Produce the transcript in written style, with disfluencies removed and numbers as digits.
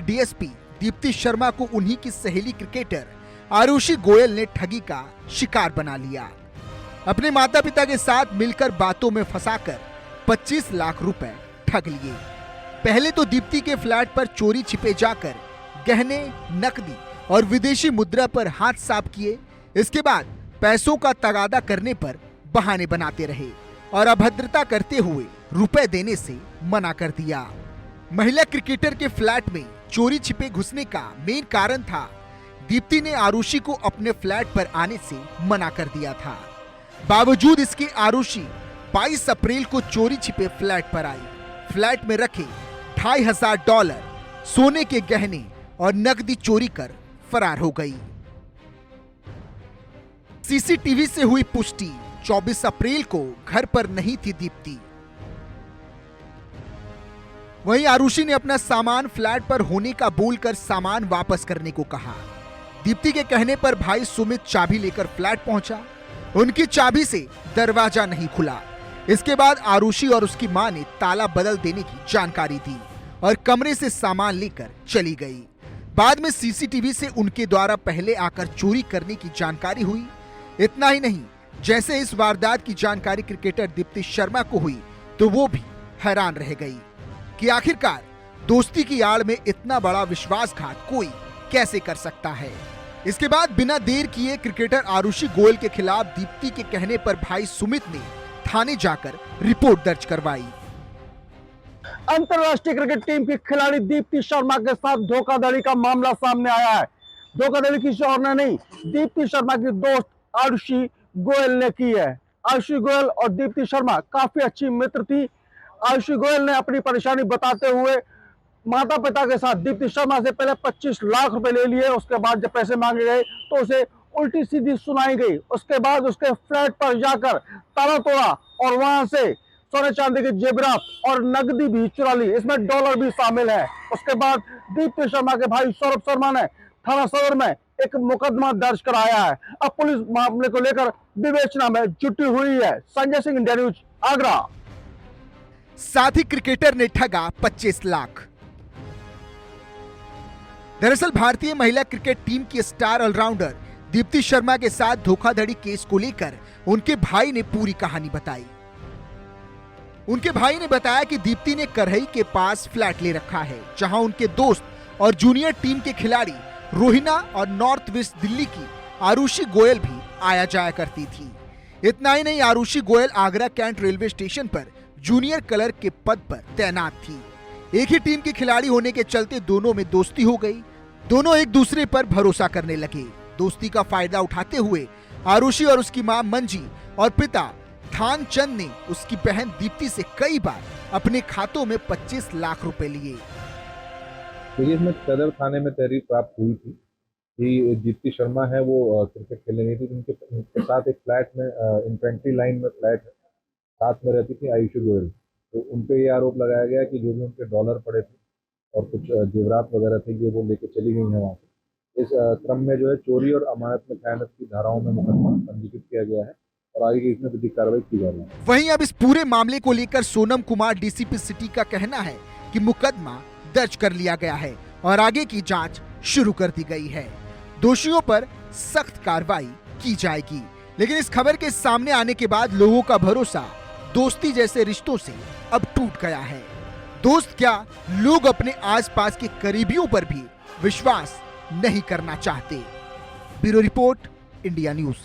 DSP Deepti Sharma को उन्हीं की सहेली क्रिकेटर आरुषि गोयल ने ठगी का शिकार बना लिया। अपने माता पिता के साथ मिलकर बातों में फंसाकर 25 लाख रुपए ठग लिए। पहले तो दीप्ति के फ्लैट पर चोरी छिपे जाकर गहने, नकदी और विदेशी मुद्रा पर हाथ साफ किए। इसके बाद पैसों का तगादा करने पर बहाने बनाते रहे और अभद्रता करते हुए रुपए देने से मना कर दिया। महिला क्रिकेटर के फ्लैट में चोरी छिपे घुसने का मेन कारण था दीप्ति ने आरुषि को अपने फ्लैट पर आने से मना कर दिया था। बावजूद इसके आरुषि 22 अप्रैल को चोरी छिपे फ्लैट पर आई। फ्लैट में रखे $2500 सोने के गहने और नकदी चोरी कर फरार हो गई। सीसीटीवी से हुई पुष्टि 24 अप्रैल को घर पर नहीं थी दीप्ति। वहीं आरुषि ने अपना सामान फ्लैट पर होने का बोलकर सामान वापस करने को कहा। दीप्ति के कहने पर भाई सुमित चाबी लेकर फ्लैट पहुंचा। उनकी चाबी से दरवाजा नहीं खुला। इसके बाद आरुषि और उसकी मां ने ताला बदल देने की जानकारी दी और कमरे से सामान लेकर चली गई। बाद में सीसीटीवी से उनके द्वारा पहले आकर चोरी करने की जानकारी हुई। इतना ही नहीं, जैसे इस वारदात की जानकारी क्रिकेटर दीप्ति शर्मा को हुई तो वो भी हैरान रह गई कि आखिरकार दोस्ती की आड़ में इतना बड़ा विश्वासघात कोई कैसे कर सकता है। इसके बाद बिना देर किए क्रिकेटर आरुषि गोयल के खिलाफ दीप्ति के कहने पर भाई सुमित ने थाने जाकर रिपोर्ट दर्ज करवाई। अंतरराष्ट्रीय क्रिकेट टीम की खिलाड़ी दीप्ति शर्मा के साथ धोखाधड़ी का मामला सामने आया है। धोखाधड़ी किसी और ने नहीं, दीप्ति शर्मा की दोस्त आरुषि गोयल ने की है। आरुषि गोयल और दीप्ति शर्मा काफी अच्छी मित्र थी। आरुषि गोयल ने अपनी परेशानी बताते हुए माता पिता के साथ दीप्ति शर्मा से पहले 25 लाख रुपए ले लिए। उसके बाद जब पैसे मांगे गए तो उसे उल्टी सीधी सुनाई गई। उसके बाद उसके फ्लैट पर जाकर ताला तोड़ा और वहां से सोने चांदी के जेवरात और नकदी भी चुरा ली। इसमें डॉलर भी शामिल है। उसके बाद दीप्ति शर्मा के भाई सौरभ शर्मा ने थाना सदर में एक मुकदमा दर्ज कराया है। अब पुलिस मामले को लेकर विवेचना में जुटी हुई है। Sanjay Singh, India news, Agra. साथ ही क्रिकेटर ने ठगा 25 लाख। दरअसल भारतीय महिला क्रिकेट टीम की स्टार ऑलराउंडर दीप्ति शर्मा के साथ धोखाधड़ी केस को लेकर उनके भाई ने पूरी कहानी बताई। उनके भाई ने बताया कि दीप्ति ने करहई के पास फ्लैट ले रखा है, जहां उनके दोस्त और जूनियर टीम के खिलाड़ी रोहिना और नॉर्थ वेस्ट दिल्ली की आरुषि गोयल भी आया जाया करती थी। इतना ही नहीं, Arushi Goyal Agra cantt railway station पर जूनियर क्लर्क के पद पर तैनात थी। एक ही टीम के खिलाड़ी होने के चलते दोनों में दोस्ती हो गई। दोनों एक दूसरे पर भरोसा करने लगे। दोस्ती का फायदा उठाते हुए आरुषि और उसकी मां मंजी और पिता थान चंद ने उसकी बहन दीप्ति से कई बार अपने खातों में 25 लाख रुपए लिए। इसमें सदर थाने में तहरीर प्राप्त हुई थी कि दीप्ति शर्मा है वो क्रिकेट खेलने गई थी। उनके साथ एक फ्लैट में इन्फेंट्री लाइन में फ्लैट है, साथ में रहती थी आयुषि गोयल। तो उनपे ये आरोप लगाया गया कि जो भी उनके डॉलर पड़े थे और कुछ जेवरात वगैरह थे ये वो लेके चली गई हैं वहाँ से। इस क्रम में जो है चोरी और अमानत में खयानत की धाराओं में मुकदमा पंजीकृत किया गया है और आगे इसमें विधिक कार्रवाई की जा रही है। वहीं अब इस पूरे मामले को लेकर सोनम कुमार डीसीपी सिटी का कहना है कि मुकदमा दर्ज कर लिया गया है और आगे की जांच शुरू कर दी गई है। दोषियों पर सख्त कार्रवाई की जाएगी। लेकिन इस खबर के सामने आने के बाद लोगों का भरोसा दोस्ती जैसे रिश्तों से अब टूट गया है। दोस्त क्या, लोग अपने आसपास के करीबियों पर भी विश्वास नहीं करना चाहते। Bureau report, India news.